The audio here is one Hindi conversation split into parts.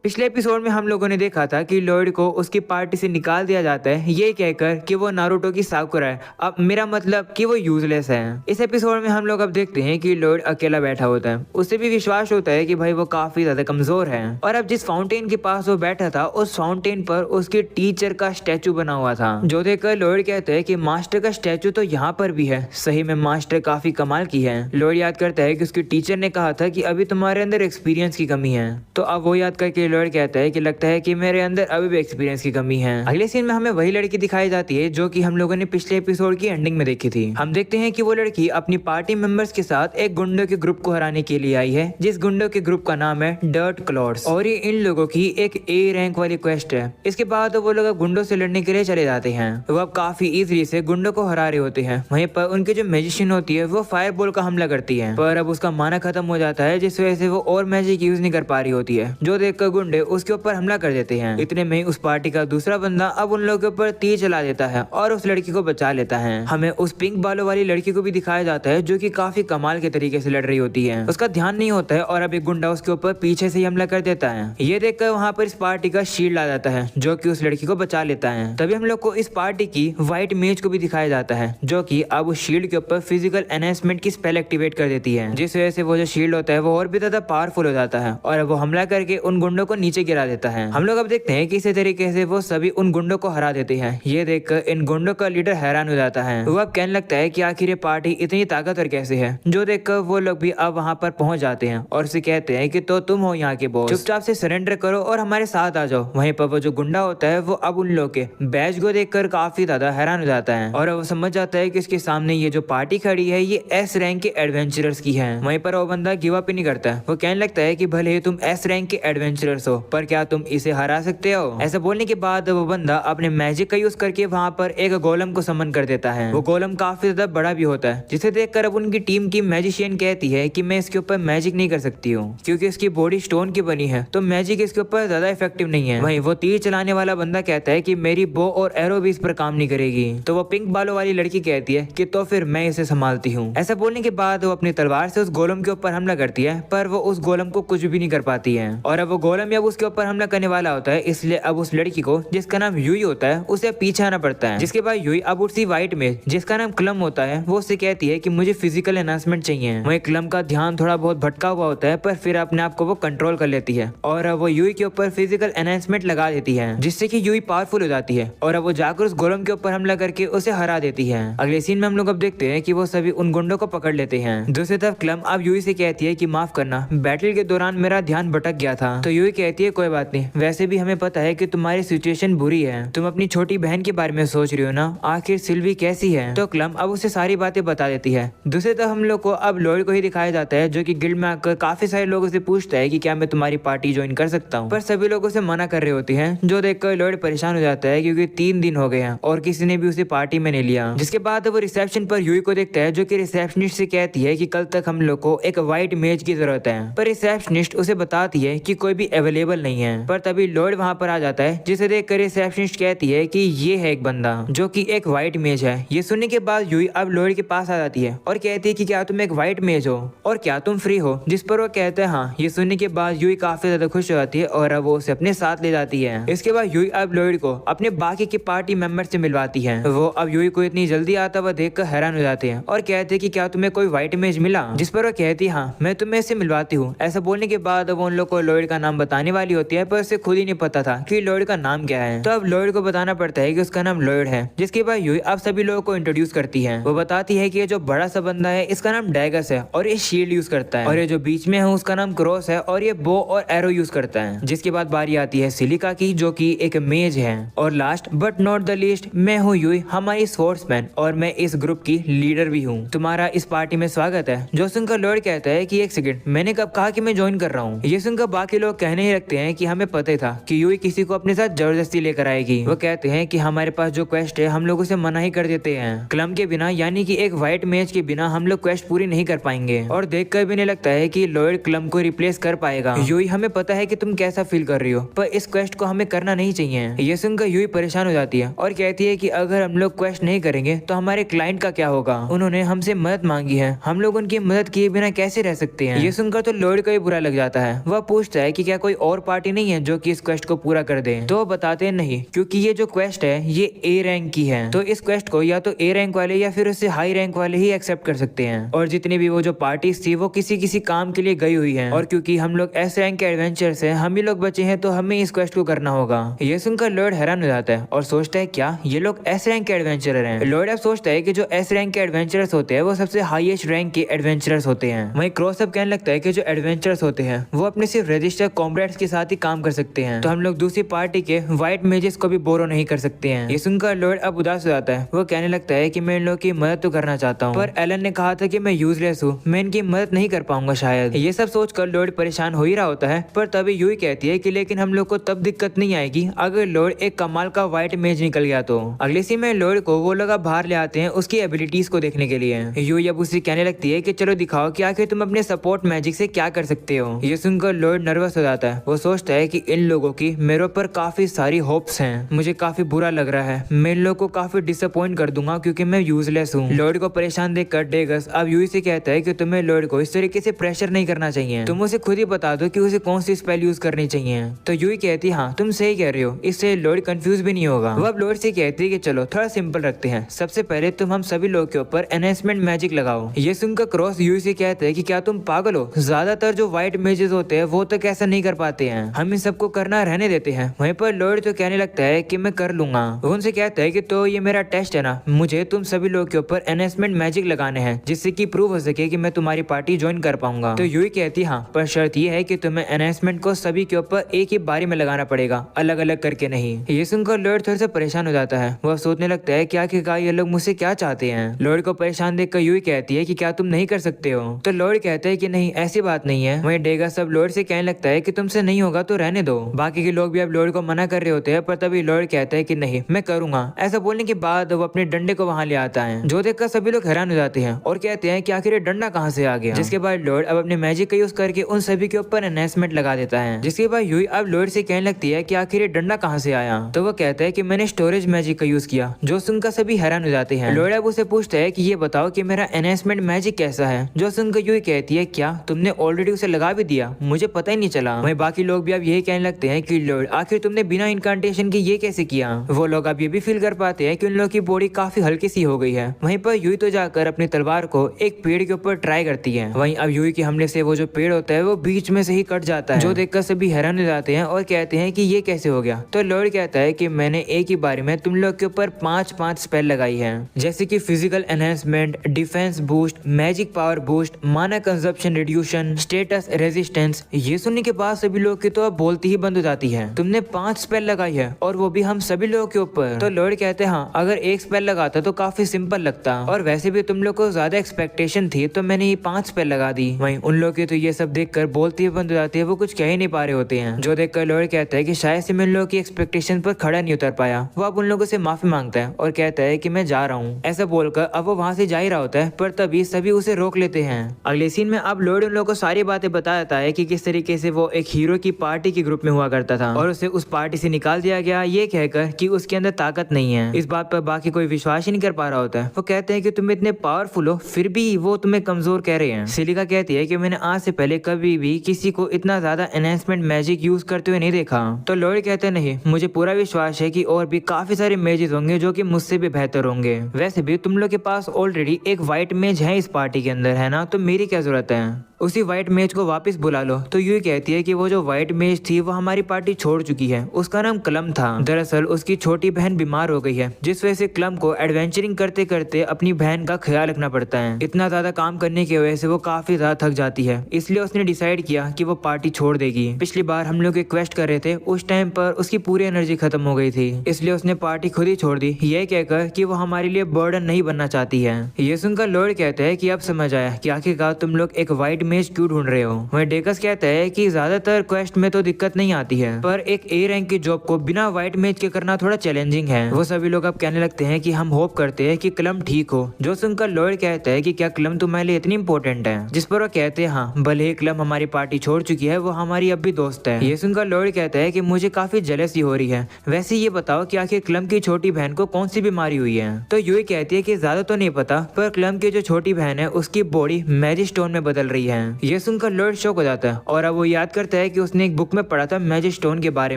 पिछले एपिसोड में हम लोगों ने देखा था कि लॉयड को उसकी पार्टी से निकाल दिया जाता है ये कहकर कि वो नारुतो की साकुरा है। अब मेरा मतलब कि वो यूजलेस है। इस एपिसोड में हम लोग अब देखते हैं कि लॉयड अकेला बैठा होता है। उसे भी विश्वास होता है कि भाई वो काफी ज्यादा कमजोर है और अब जिस फाउंटेन के पास वो बैठा था उस फाउंटेन पर उसके टीचर का स्टैचू बना हुआ था, जो देखकर लॉयड कहते हैं कि मास्टर का स्टैचू तो यहाँ पर भी है। सही में मास्टर काफी कमाल की है। लॉयड याद करता है कि उसके टीचर ने कहा था कि अभी तुम्हारे अंदर एक्सपीरियंस की कमी है, तो अब वो याद करके लॉयड कहता है कि लगता है कि मेरे अंदर अभी भी एक्सपीरियंस की कमी है। अगले सीन में हमें वही लड़की दिखाई जाती है जो कि हम लोगों ने पिछले एपिसोड की एंडिंग में देखी थी। हम देखते हैं कि वो लड़की अपनी पार्टी मेंबर्स के साथ एक गुंडों के ग्रुप को हराने के लिए आई है, जिस गुंडों के ग्रुप का नाम है डर्ट क्लॉड्स, और ये इन लोगों की एक ए रैंक वाली क्वेस्ट है। इसके बाद वो लोग गुंडों से लड़ने के लिए चले जाते हैं। वो अब काफी इजीली से गुंडों को हरा रहे होते हैं। वहीं पर उनकी जो मैजिशियन होती है वो फायर बॉल का हमला करती है, पर अब उसका माना खत्म हो जाता है, जिस वजह से वो और मैजिक यूज नहीं कर पा रही होती है, जो देखकर गुंडे उसके ऊपर हमला कर देते हैं। इतने में उस पार्टी का दूसरा बंदा अब उन लोगों के ऊपर तीर चला देता है और उस लड़की को बचा लेता है। हमें उस पिंक बालों वाली लड़की को भी दिखाया जाता है जो कि काफी कमाल के तरीके से लड़ रही होती है। उसका ध्यान नहीं होता है और अब एक गुंडा उसके ऊपर पीछे से ही हमला कर देता है। ये देखकर वहाँ पर इस पार्टी का शील्ड आ जाता है जो कि उस लड़की को बचा लेता है। तभी हम लोग को इस पार्टी की व्हाइट मेज को भी दिखाया जाता है जो कि अब उस शील्ड के ऊपर फिजिकल एनहेंसमेंट की स्पेल एक्टिवेट कर देती है, जिस वजह से वो जो शील्ड होता है वो और भी ज्यादा पावरफुल हो जाता है और वो हमला करके उन गुंडों को नीचे गिरा देता है। हम लोग अब देखते हैं कि इसी तरीके से वो सभी उन गुंडों को हरा देते हैं। ये देखकर इन गुंडों का लीडर हैरान हो जाता है। वो अब कहने लगता है कि आखिर ये पार्टी इतनी ताकतवर कैसे है, जो देखकर वो लोग भी अब वहाँ पर पहुंच जाते हैं और उसे कहते हैं कि तो तुम हो यहाँ के बॉस, चुपचाप से सरेंडर करो और हमारे साथ आ जाओ। वहीं पर वो जो गुंडा होता है वो अब उन लोग के बैच को देखकर काफी ज्यादा हैरान हो जाता है और वो समझ जाता है कि इसके सामने ये जो पार्टी खड़ी है ये एस रैंक के एडवेंचरर्स की है। वहीं पर वो बंदा गिव अप ही नहीं करता है। वो कहने लगता है कि भले ही तुम एस रैंक के एडवेंचरर्स हो, पर क्या तुम इसे हरा सकते हो? ऐसा बोलने के बाद वो बंदा अपने मैजिक का यूज करके वहाँ पर एक गोलम को समन कर देता है। वो गोलम काफी ज्यादा बड़ा भी होता है, जिसे देखकर अब उनकी टीम की मैजिशियन कहती है कि मैं इसके ऊपर मैजिक नहीं कर सकती हूँ क्योंकि इसकी बॉडी स्टोन की बनी है, तो मैजिक इसके ऊपर ज्यादा इफेक्टिव नहीं है। वहीं वो तीर चलाने वाला बंदा कहता है कि मेरी बो और एरो भी इस पर काम नहीं करेगी। तो वो पिंक बालों वाली लड़की कहती है कि तो फिर मैं इसे संभालती हूँ। ऐसा बोलने के बाद वो अपनी तलवार से उस गोलम के ऊपर हमला करती है, पर वो उस गोलम को कुछ भी नहीं कर पाती है और अब वो गोलम जब उसके ऊपर हमला करने वाला होता है, इसलिए अब उस लड़की को जिसका नाम यूई होता है उसे पीछे आना पड़ता है। जिसके बाद यूई अब उसी व्हाइट में जिसका नाम क्लम होता है वो उससे कहती है कि मुझे फिजिकल एनहांसमेंट चाहिए। वहीं क्लम का ध्यान थोड़ा बहुत भटका हुआ होता है, पर फिर अपने आप को वो कंट्रोल कर लेती है और अब वो यूई के ऊपर फिजिकल एनहांसमेंट लगा देती है, जिससे कि यूई पावरफुल हो जाती है और अब वो जाकर उस गोलम के ऊपर हमला करके उसे हरा देती है। अगले सीन में हम लोग अब देखते हैं कि वो सभी उन गुंडों को पकड़ लेते हैं। दूसरी तरफ क्लम अब यूई से कहती है कि माफ करना, बैटल के दौरान मेरा ध्यान भटक गया था। तो यूई कहती है कोई बात नहीं, वैसे भी हमें पता है कि तुम्हारी सिचुएशन बुरी है, तुम अपनी छोटी बहन के बारे में सोच रही हो ना, आखिर सिल्वी कैसी है? तो क्लम अब उसे सारी बातें बता देती है। दूसरी तरफ हम लोग को अब लॉयड को ही दिखाया जाता है जो कि गिल्ड में आकर काफी सारे लोगों से पूछता है कि क्या मैं तुम्हारी पार्टी ज्वाइन कर सकता हूँ, पर सभी लोग उसे मना कर रहे होते हैं, जो देखकर लॉयड परेशान हो जाता है क्योंकि 3 दिन हो गए हैं और किसी ने भी उसे पार्टी में नहीं लिया। जिसके बाद वो रिसेप्शन पर यूई को देखता है जो कि रिसेप्शनिस्ट से कहती है कि कल तक हम लोग को एक व्हाइट मेज की जरूरत है, पर रिसेप्शनिस्ट उसे बताती है कि कोई भी अवेलेबल नहीं है। पर तभी लॉयड वहाँ पर आ जाता है, जिसे देखकर रिसेप्शनिस्ट कहती है कि ये है एक बंदा जो कि एक व्हाइट मेज है। ये सुनने के बाद यूई अब लॉयड के पास आ जाती है और कहती है कि क्या तुम एक व्हाइट मेज हो और क्या तुम फ्री हो? जिस पर वो कहते हैं हाँ। ये सुनने के बाद यूई काफी ज्यादा खुश हो जाती है और अब वो उसे अपने साथ ले जाती है। इसके बाद यूई अब लॉयड को अपने बाकी के पार्टी मेंबर से मिलवाती है। वो अब यूई को इतनी जल्दी आता हुआ देखकर हैरान हो जाते हैं और कहते हैं कि क्या तुम्हें कोई व्हाइट मेज मिला? जिस पर वो कहती है हाँ, मैं तुम्हें इससे मिलवाती हूँ। ऐसा बोलने के बाद वो उन लोग को लॉयड का नाम बताने वाली होती है, पर उसे खुद ही नहीं पता था कि लॉयड का नाम क्या है। तो अब लॉयड को बताना पड़ता है कि उसका नाम लॉयड है। जिसके बाद यूई अब सभी लोगों को इंट्रोड्यूस करती है। वो बताती है कि ये जो बड़ा सा बंदा है इसका नाम डैगस है और ये शील्ड यूज करता है, और ये जो बीच में है उसका नाम क्रॉस है और ये बो और एरो यूज करता है। जिसके बाद बारी आती है सिलिका की जो कि एक मेज है। और last but not the least, मैं हूँ यूई, हमारी स्पोर्ट्समैन, और मैं इस ग्रुप की लीडर भी हूँ। तुम्हारा इस पार्टी में स्वागत है। जो सुनकर लॉयड कहता है कि एक सेकंड, मैंने कब कहा कि मैं ज्वाइन कर रहा हूँ? ये सुनकर बाकी लोग कहने ही रखते हैं कि हमें पता था कि यूई किसी को अपने साथ जबरदस्ती लेकर आएगी। वो कहते हैं कि हमारे पास जो क्वेस्ट है हम लोग उसे मना ही कर देते हैं। क्लम के बिना यानी कि एक व्हाइट मेज के बिना हम लोग क्वेस्ट पूरी नहीं कर पाएंगे, और देखकर भी नहीं लगता है कि लॉयड क्लम को रिप्लेस कर पाएगा। यूई, हमें पता है कि तुम कैसा फील कर रही हो, पर इस क्वेस्ट को हमें करना नहीं चाहिए। ये सुनकर यूई परेशान हो जाती है और कहती है कि अगर हम लोग क्वेस्ट नहीं करेंगे तो हमारे क्लाइंट का क्या होगा? उन्होंने हमसे मदद मांगी है, हम लोग उनकी मदद किए बिना कैसे रह सकते हैं? ये सुनकर तो लॉयड को ही बुरा लग जाता है। वह पूछता है कि क्या कोई और पार्टी नहीं है जो कि इस क्वेस्ट को पूरा कर दे? तो वो बताते हैं नहीं, क्योंकि ये जो क्वेस्ट है ये ए रैंक की है, तो इस क्वेस्ट को या तो ए रैंक वाले या फिर उससे हाई रैंक वाले ही एक्सेप्ट कर सकते हैं। और जितनी भी वो जो पार्टीज थी वो किसी किसी काम के लिए गई हुई है, और क्योंकि हम लोग एस रैंक के एडवेंचर से हम ही लोग बचे हैं तो हमें इस क्वेस्ट को करना होगा। ये सुनकर लॉर्ड हैरान हो जाता है और सोचता है क्या ये लोग एस रैंक के एडवेंचरर हैं? लॉर्ड अब सोचता है कि जो एस रैंक के एडवेंचरर्स होते हैं वो सबसे हाईएस्ट रैंक के एडवेंचरर्स होते हैं। वहीं क्रॉस अब कहने लगता है कि जो एडवेंचरर्स होते हैं वो अपने सिर्फ रजिस्टर कॉम्रेड्स के साथ ही काम कर सकते हैं, तो हम लोग दूसरी पार्टी के व्हाइट मेजेस को भी बोरो नहीं कर सकते हैं। ये सुनकर लॉर्ड अब उदास हो जाता है। वो कहने लगता है कि मैं इन लोगों की मदद तो करना चाहता हूँ, पर एलन ने कहा था कि मैं यूजलेस हूँ, मैं इनकी मदद नहीं कर पाऊंगा शायद। ये सब सोचकर लॉर्ड परेशान हो ही रहा होता है, पर तभी यूई कहती है कि लेकिन हम लोग को तब दिक्कत नहीं आएगी अगर लॉर्ड एक कमाल का व्हाइट मेज निकल गया तो। अगले सीन में लॉर्ड को वो लोग बाहर ले आते हैं उसकी एबिलिटीज को देखने के लिए। यूई अब उसे कहने लगती है कि चलो दिखाओ कि आखिर तुम अपने सपोर्ट मैजिक से क्या कर सकते हो। ये सुनकर लॉर्ड नर्वस हो जाता है। वो सोचता है कि इन लोगों की मेरे ऊपर काफी सारी होप्स हैं, मुझे काफी बुरा लग रहा है, मैं इन लोगों को काफी डिसअपॉइंट कर दूंगा क्योंकि मैं यूजलेस हूँ। लॉर्ड को परेशान देखकर डेगस अब यूई से कहता है कि तुम्हें लॉर्ड को इस तरीके से प्रेशर नहीं करना चाहिए, तुम उसे खुद ही बता दो कि उसे कौन सी स्पेल यूज करनी चाहिए। तो यूई कहती हाँ तुम सही कह रहे हो, इससे लॉर्ड कंफ्यूज भी नहीं होगा। वो अब लॉर्ड से कहती है कि चलो थोड़ा सिंपल रखते हैं, सबसे पहले तुम हम सभी लोग के ऊपर एनहेंसमेंट मैजिक लगाओ। ये सुनकर क्रॉस यूई से कहते हैं कि क्या तुम पागल हो, ज्यादातर जो व्हाइट मेजेस होते हैं वो तो कैसा नहीं कर पाते हैं, हम इन सबको करना रहने देते हैं। वहीं पर लॉर्ड तो कहने लगता है कि मैं कर लूंगा। वो उनसे कहता है कि तो ये मेरा टेस्ट है ना, मुझे तुम सभी लोग के ऊपर एनहेंसमेंट मैजिक लगाने हैं जिससे कि प्रूव हो सके कि मैं तुम्हारी पार्टी ज्वाइन कर पाऊंगा। तो यूई कहती हाँ, पर शर्त ये है कि तुम्हें एनहेंसमेंट को सभी के ऊपर एक ही बारी में लगाना पड़ेगा, अलग अलग करके नहीं। ये सुनकर लॉर्ड थोड़ा सा परेशान हो जाता है। वह सोचने लगता है क्या कि ये लोग मुझसे क्या चाहते हैं। लॉर्ड को परेशान देखकर यूई कहती है कि क्या तुम नहीं कर सकते हो? तो लॉर्ड कहता है कि नहीं ऐसी बात नहीं है। वहीं डेगा सब लॉर्ड से कहने लगता है कि तुमसे नहीं होगा तो रहने दो। बाकी के लोग भी अब लॉर्ड को मना कर रहे होते हैं, पर तभी लॉर्ड कहता है कि नहीं मैं करूंगा। ऐसा बोलने के बाद वो अपने डंडे को वहां ले आता है, जो देखकर सभी लोग हैरान हो जाते हैं और कहते हैं कि आखिर ये डंडा कहां से आ गया। जिसके बाद लॉर्ड अब अपने मैजिक का यूज करके उन सभी के ऊपर एनहेंसमेंट लगा देता है। जिसके बाद यूई अब लॉर्ड से कहने लगती है कि आखिर ये डंडा कहां से आया। तो वो कहता है कि मैंने स्टोरेज मैजिक का यूज किया, जो सुनकर सभी हैरान हो जाते हैं। लॉर्ड अब उसे पूछता है कि ये बताओ कि मेरा एनहेंसमेंट मैजिक कैसा है, जो सुनकर यूई कहती है क्या तुमने ऑलरेडी उसे लगा भी दिया, मुझे पता ही नहीं चला। वहीं बाकी लोग भी अब यही कहने लगते हैं कि लॉर्ड आखिर तुमने बिना इनकांटेशन के ये कैसे किया। वो लोग अब ये भी फील कर पाते हैं कि उन लोगों की बॉडी काफी हल्की सी हो गई है। वहीं पर यूई तो जाकर अपनी तलवार को एक पेड़ के ऊपर ट्राई करती है। वहीं अब यूई के हमले से वो जो पेड़ होता है वो बीच में से ही कट जाता है, जो देखकर सभी हैरान हो जाते हैं और कहते हैं कि ये कैसे हो गया। तो लॉर्ड कहता है कि मैंने एक ही बारी में तुम लोग के ऊपर 5 स्पेल लगाई है, जैसे कि physical enhancement, defence boost, magic power boost, माना कंजप्शन रिड्यूशन, स्टेटस रेजिस्टेंस। ये सुनने के बाद सभी लोग की तो अब बोलती ही बंद हो जाती है। तुमने 5 स्पेल लगाई है और वो भी हम सभी लोगों के ऊपर। तो लॉर्ड कहते हैं हाँ अगर एक स्पेल लगाता तो काफी सिंपल लगता, और वैसे भी तुम लोग को ज्यादा एक्सपेक्टेशन थी तो मैंने ये 5 स्पेल लगा दी। वहीं उन लोग की तो ये सब देखकर बोलती ही बंद हो जाती है, वो कुछ कह ही नहीं पा रहे होते हैं। जो देखकर लॉर्ड कहता है कि शायद से मैं उन लोगों की एक्सपेक्टेशन पर खड़ा नहीं उतर पाया। वो अब उन लोगों से माफी मांगता है और कहता है कि मैं जा रहा हूँ। ऐसा बोलकर अब वो वहाँ से जा ही रहा होता है, पर तभी सभी उसे रोक लेते हैं। अगले सीन में अब लॉर्ड उन लोगों को सारी बातें बता देता है कि किस तरीके से वो एक हीरो की पार्टी के ग्रुप में हुआ करता था और उसे उस पार्टी से निकाल दिया गया, ये कहकर कि उसके अंदर ताकत नहीं है। इस बात पर बाकी कोई विश्वास ही नहीं कर पा रहा होता है। वो कहते हैं कि तुम इतने पावरफुल हो फिर भी वो तुम्हें कमजोर कह रहे हैं। सिलिका कहती है कि मैंने आज से पहले कभी भी किसी को इतना ज्यादा एनहेंसमेंट मैजिक यूज करते हुए नहीं देखा। तो लॉर्ड कहते हैं नहीं, मुझे पूरा विश्वास है कि और भी काफी सारे मेजेस होंगे जो कि मुझसे भी बेहतर होंगे। वैसे भी तुम लोग के पास ऑलरेडी एक व्हाइट मेज है इस पार्टी के अंदर, है ना, तो मेरी क्या जरूरत है, उसी व्हाइट मेज को वापस बुला लो। तो यूई कहती है कि वो जो व्हाइट मेज थी वो हमारी पार्टी छोड़ चुकी है, उसका नाम क्लम था। दरअसल उसकी छोटी बहन बीमार हो गई है, जिस वजह से क्लम को एडवेंचरिंग करते करते अपनी बहन का ख्याल रखना पड़ता है। इतना ज्यादा काम करने की वजह से वो काफी ज्यादा थक जाती है, इसलिए उसने डिसाइड किया कि वो पार्टी छोड़ देगी। पिछली बार हम लोग एक क्वेस्ट कर रहे थे, उस टाइम पर उसकी पूरी एनर्जी खत्म हो गई थी, इसलिए उसने पार्टी खुद ही छोड़ दी, ये कहकर कि वो हमारे लिए बर्डन नहीं बनना चाहती है। ये सुनकर लॉर्ड कहते हैं कि अब समझ आया कि आखिरकार तुम लोग एक व्हाइट मेज क्यों ढूंढ रहे हो। वहीं डेकस कहता है कि ज्यादातर क्वेस्ट में तो दिक्कत नहीं आती है, पर एक ए रैंक की जॉब को बिना व्हाइट मेज के करना थोड़ा चैलेंजिंग है। वो सभी लोग अब कहने लगते हैं कि हम होप करते हैं कि क्लम ठीक हो। जो सुनकर लॉर्ड कहता है कि क्या क्लम तुम्हारे लिए इतनी इंपॉर्टेंट है, जिस पर वो कहते हैं हाँ, भले ही क्लम हमारी पार्टी छोड़ चुकी है, वो हमारी अब भी दोस्त है। ये सुनकर लॉर्ड कहता है कि मुझे काफी जेलसी हो रही है। वैसे ये बताओ कि आखिर क्लम की छोटी बहन को कौन सी बीमारी हुई है। तो यूई कहती है कि ज्यादा तो नहीं पता, पर क्लम की जो छोटी बहन है उसकी बॉडी मैजिक स्टोन में बदल रही है, हैं। ये सुनकर लॉयड शॉक हो जाता है और अब वो याद करता है कि उसने एक बुक में पढ़ा था मैजिक स्टोन के बारे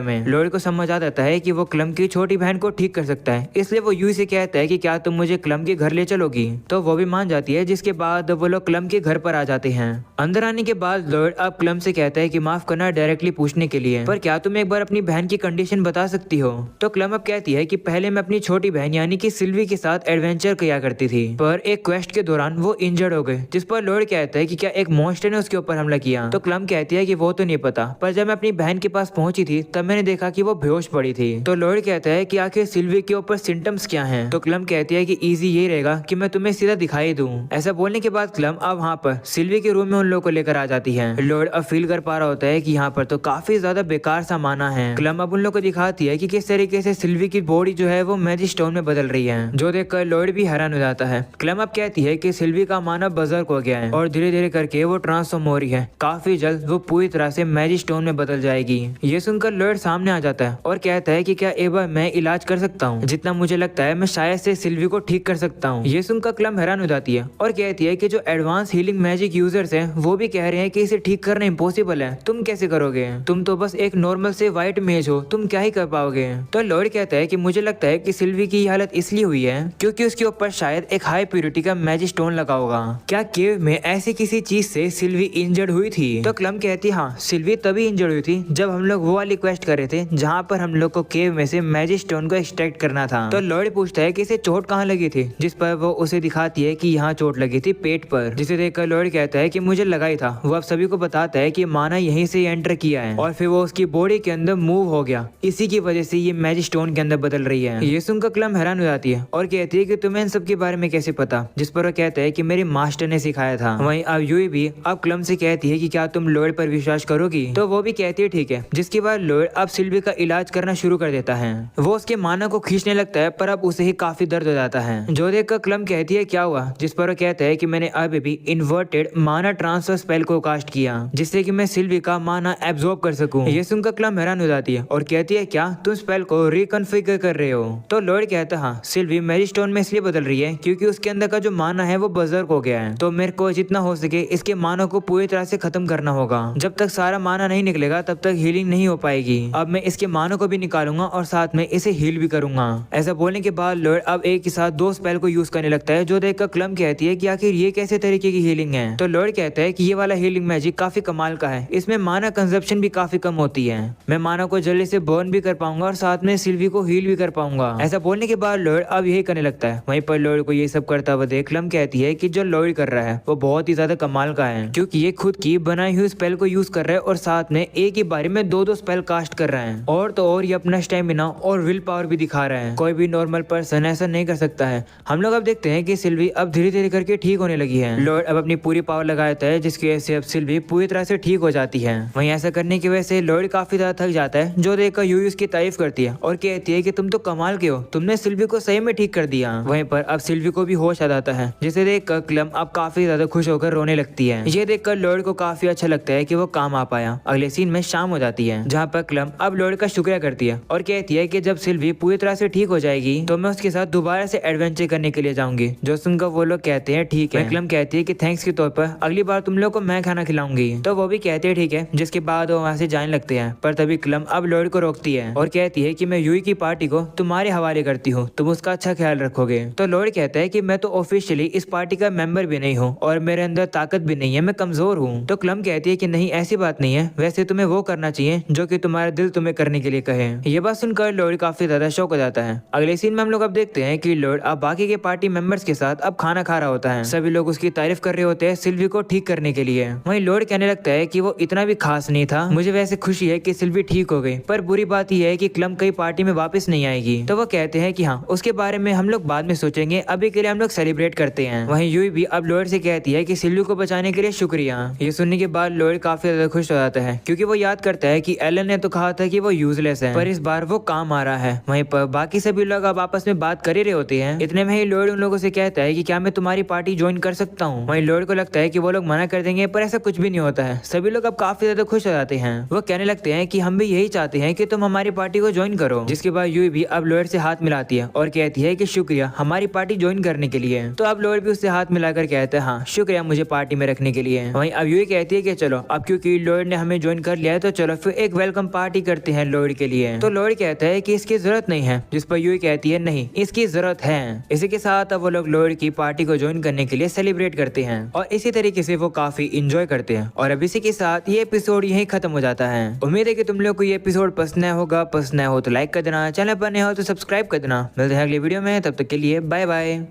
में। लॉयड को समझ आ जाता है कि वो क्लम की छोटी बहन को ठीक कर सकता है, इसलिए वो यूई से कहता है कि क्या तुम मुझे क्लम के घर ले चलोगी। तो वो भी मान जाती है, जिसके बाद वो लोग क्लम के घर पर आ जाते हैं। अंदर आने के बाद लॉयड अब क्लम से कहता है कि माफ करना डायरेक्टली पूछने के लिए, पर क्या तुम एक बार अपनी बहन की कंडीशन बता सकती हो। तो क्लम अब कहती है कि पहले मैं अपनी छोटी बहन यानी कि सिल्वी के साथ एडवेंचर किया करती थी, पर एक क्वेस्ट के दौरान वो इंजर्ड हो गए, जिस पर लॉयड कहता है कि क्या एक मॉन्स्टर ने उसके ऊपर हमला किया। तो क्लम कहती है कि वो तो नहीं पता, पर जब मैं अपनी बहन के पास पहुंची थी तब मैंने देखा कि वो बेहोश पड़ी थी। तो लॉयड कहता है कि आखिर सिल्वी के ऊपर सिम्टम्स क्या हैं। तो क्लम कहती है कि इजी ये रहेगा कि मैं तुम्हें सीधा दिखाई दूं। ऐसा बोलने के बाद क्लम अब वहाँ पर सिल्वी के रूम में उन लोगों को लेकर आ जाती है। लॉयड अब फील कर पा रहा होता है कि यहाँ पर तो काफी ज्यादा बेकार सा माना है। क्लम अब उन लोगों को दिखाती है कि किस तरीके से सिल्वी की बॉडी जो है वो मैजिक स्टोन में बदल रही है, जो देखकर लॉयड भी हैरान हो जाता है। क्लम अब कहती है कि सिल्वी का माना बजर्क हो गया है और धीरे धीरे करके वो ट्रांसफॉर्म हो रही है। काफी जल्द वो पूरी तरह से मैजिक स्टोन में बदल जाएगी। ये सुनकर लॉयड सामने आ जाता है और कहता है कि क्या एक बार मैं इलाज कर सकता हूँ, जितना मुझे लगता है मैं शायद से सिल्वी को ठीक कर सकता हूँ। ये सुनकर क्लम हैरान हो जाती है और कहती है कि जो एडवांस हीलिंग मैजिक यूजर्स हैं वो भी कह रहे हैं कि इसे ठीक करना इम्पॉसिबल है, तुम कैसे करोगे, तुम तो बस एक नॉर्मल से व्हाइट मेज हो, तुम क्या ही कर पाओगे। तो लॉयड कहता है कि मुझे लगता है कि सिल्वी की हालत इसलिए हुई है क्योंकि उसके ऊपर शायद एक हाई प्योरिटी का मैजिक स्टोन लगा होगा। क्या केव में ऐसी किसी चीज से सिल्वी इंजर्ड हुई थी। तो क्लम कहती है हाँ, सिल्वी तभी इंजर्ड हुई थी जब हम लोग वो वाली क्वेस्ट कर रहे थे जहाँ पर हम लोग को केव में से मैजिक स्टोन को एक्सट्रैक्ट करना था। तो लॉयड पूछता है कि इसे चोट कहाँ लगी थी, जिस पर वो उसे दिखाती है कि यहाँ चोट लगी थी पेट पर, जिसे देखकर लॉयड कहता है कि मुझे लगा ही था। वो अब सभी को बताता है कि माना यहीं से एंटर किया है और फिर वो उसकी बॉडी के अंदर मूव हो गया, इसी की वजह से ये मैजिक स्टोन के अंदर बदल रही है। ये सुनकर क्लम हैरान हो जाती है और कहती है कि तुम्हें इन सब के बारे में कैसे पता, जिस पर वो कहता है कि मेरे मास्टर ने सिखाया था। वहीं अब यूई भी अब क्लम से कहती है कि क्या तुम लॉयड पर विश्वास करोगी। तो वो भी कहती है ठीक है, जिसके बाद लॉयड अब सिल्वी का इलाज करना शुरू कर देता है। वो उसके माना को खींचने लगता है पर अब उसे ही काफी दर्द हो जाता है, जो देखकर क्लम कहती है क्या हुआ, जिस पर वो कहता है कि मैंने अभी भी इन्वर्टेड माना ट्रांसफर स्पेल को कास्ट किया जिससे कि मैं सिल्वी का माना एब्जॉर्ब कर सकूं। ये सुनकर क्लम हैरान हो जाती है और कहती है क्या तुम स्पेल को रिकॉन्फ़िगर कर रहे हो। तो लॉयड कहता है हाँ, सिल्वी मैजिक स्टोन में इसलिए बदल रही है क्योंकि उसके अंदर का जो माना है वो बजर्क हो गया है, तो मेरे को जितना हो सके इसके माना को पूरी तरह से खत्म करना होगा। जब तक सारा माना नहीं निकलेगा तब तक हीलिंग नहीं हो पाएगी। अब मैं इसके माना को भी निकालूंगा और साथ में इसे हील भी करूंगा। ऐसा बोलने के बाद लॉयड अब एक ही साथ दो स्पेल को यूज करने लगता है, जो देखकर क्लम कहती है कि आखिर ये कैसे तरीके की हीलिंग है। तो लॉयड कहता है कि ये वाला हीलिंग मैजिक काफी कमाल का है, इसमें माना कंजप्शन भी काफी कम होती है, मैं माना को जल्दी से बर्न भी कर पाऊंगा और साथ में सिल्वी को हील भी कर पाऊंगा। ऐसा बोलने के बाद लॉयड अब यही करने लगता है। वहीं पर लॉयड को ये सब करता हुआ देख क्लम कहती है कि जो लॉयड कर रहा है वो बहुत ही ज्यादा कमाल का है, क्योंकि ये खुद की बनाई हुई स्पेल को यूज कर रहा है और साथ में एक ही बारी में दो स्पेल कास्ट कर रहा है, और तो और ये अपना स्टेमिना और विल पावर भी दिखा रहा है। कोई भी नॉर्मल पर्सन ऐसा नहीं कर सकता है। हम लोग अब देखते हैं कि सिल्वी अब धीरे धीरे करके ठीक होने लगी है। लॉयड अब अपनी पूरी पावर लगाता है, जिसकी वजह से अब सिल्वी पूरी तरह से ठीक हो जाती है। वहीं ऐसा करने की वजह से लॉयड काफी ज्यादा थक जाता है, जो देखकर यूई उसकी तारीफ करती है और कहती है कि तुम तो कमाल के हो, तुमने सिल्वी को सही में ठीक कर दिया। वहीं पर अब सिल्वी को भी होश आ जाता है, जिसे देखकर क्लम अब काफी ज्यादा खुश होकर रोने लगती है। ये देखकर लॉयड को काफी अच्छा लगता है कि वो काम आ पाया। अगले सीन में शाम हो जाती है, जहाँ पर क्लम अब लॉयड का शुक्रिया करती है और कहती है कि जब सिल्वी पूरी तरह से ठीक हो जाएगी तो मैं उसके साथ दोबारा से एडवेंचर करने के लिए जाऊंगी। जो सुनकर वो लोग कहते हैं ठीक है। क्लम कहती है कि थैंक्स के तौर पर अगली बार तुम लोग को मैं खाना खिलाऊंगी। तो वो भी कहते हैं ठीक है, जिसके बाद वो वहाँ से जाने लगते हैं। पर तभी क्लम अब लॉयड को रोकती है और कहती है कि मैं यूई की पार्टी को तुम्हारे हवाले करती हूँ, तुम उसका अच्छा ख्याल रखोगे। तो लॉयड कहता है कि मैं तो ऑफिशियली इस पार्टी का मेंबर भी नहीं हूँ और मेरे अंदर ताकत भी नहीं है, मैं कमजोर हूँ। तो क्लम कहती है कि नहीं ऐसी बात नहीं है, वैसे तुम्हें वो करना चाहिए जो कि तुम्हारा दिल तुम्हें करने के लिए कहे। ये बात सुनकर लॉयड काफी ज्यादा शौक हो जाता है। अगले सीन में हम लोग अब देखते हैं कि लॉयड अब बाकी के पार्टी मेंबर्स के साथ अब खाना खा रहा होता है। सभी लोग उसकी तारीफ कर रहे होते हैं सिल्वी को ठीक करने के लिए। वहीं लॉयड कहने लगता है कि वो इतना भी खास नहीं था, मुझे वैसे खुशी है कि सिल्वी ठीक हो गई, पर बुरी बात यह है कि क्लम कई पार्टी में वापस नहीं आएगी। तो वो कहते हैं कि हाँ, उसके बारे में हम लोग बाद में सोचेंगे, अभी के लिए हम लोग सेलिब्रेट करते हैं। वहीं यूई भी अब लॉयड से कहती है कि सिल्वी को बचाने के लिए शुक्रिया। ये सुनने के बाद लॉयड काफी ज्यादा खुश हो जाता है, क्योंकि वो याद करता है कि एलन ने तो कहा था कि वो यूजलेस है, पर इस बार वो काम आ रहा है। वहीं पर बाकी सभी लोग अब आपस में बात कर ही रहे होते हैं। इतने में ही लॉयड उन लोगों से कहता है कि क्या मैं तुम्हारी पार्टी ज्वाइन कर सकता हूँ। वहीं लॉयड को लगता है कि वो लोग मना कर देंगे, पर ऐसा कुछ भी नहीं होता है। सभी लोग अब काफी ज्यादा खुश हो जाते हैं। वो कहने लगते हैं कि हम भी यही चाहते हैं कि तुम हमारी पार्टी को ज्वाइन करो। जिसके बाद यूई भी अब लॉयड से हाथ मिलाती है और कहती है कि शुक्रिया हमारी पार्टी ज्वाइन करने के लिए। तो अब लॉयड भी उससे हाथ मिलाकर कहता है हाँ, शुक्रिया मुझे पार्टी में रखने करने के लिए। वहीं अब यूई कहती है कि चलो अब क्योंकि लॉयड ने हमें ज्वाइन कर लिया है तो चलो फिर एक वेलकम पार्टी करते हैं लॉयड के लिए। तो लॉयड कहता है कि इसकी जरूरत नहीं है, जिस पर यूई कहती है नहीं इसकी जरूरत है। इसी के साथ अब वो लोग लॉयड की पार्टी को ज्वाइन करने के लिए सेलिब्रेट करते हैं और इसी तरीके से वो काफी इंजॉय करते हैं। और अब इसी के साथ ये एपिसोड यही खत्म हो जाता है। उम्मीद है कि तुम लोग को ये एपिसोड पसंद आया होगा। पसंद आया हो तो लाइक कर देना, चैनल पर नए हो तो सब्सक्राइब कर देना। मिलते हैं अगली वीडियो में, तब तक के लिए बाय बाय।